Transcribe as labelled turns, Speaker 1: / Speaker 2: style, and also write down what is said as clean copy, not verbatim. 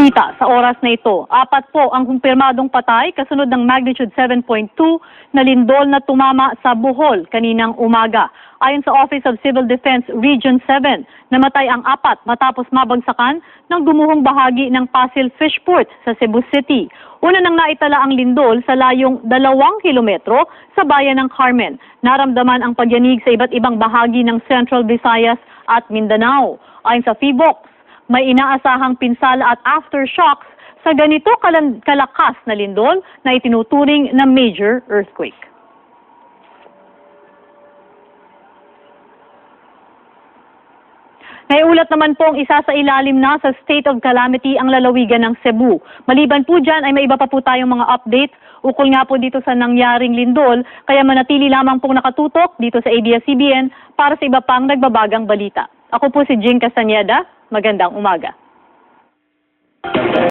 Speaker 1: balita sa oras na ito. 4 po ang kumpirmadong patay kasunod ng magnitude 7.2 na lindol na tumama sa Bohol kaninang umaga. Ayon sa Office of Civil Defense Region 7, namatay ang 4 matapos mabagsakan ng gumuhong bahagi ng Pasil Fishport sa Cebu City. Una nang naitala ang lindol sa layong 2 kilometro sa bayan ng Carmen. Naramdaman ang pagyanig sa iba't ibang bahagi ng Central Visayas at Mindanao. Ayon sa PHIVOLCS, may inaasahang pinsala at aftershocks sa ganito kalakas na lindol na itinuturing na major earthquake. Naiulat naman pong isa sa ilalim na sa state of calamity ang lalawigan ng Cebu. Maliban po dyan ay may iba pa po tayong mga update ukol nga po dito sa nangyaring lindol, kaya manatili lamang pong nakatutok dito sa ABS-CBN para sa iba pang nagbabagang balita. Ako po si Jing Castañeda. Magandang umaga.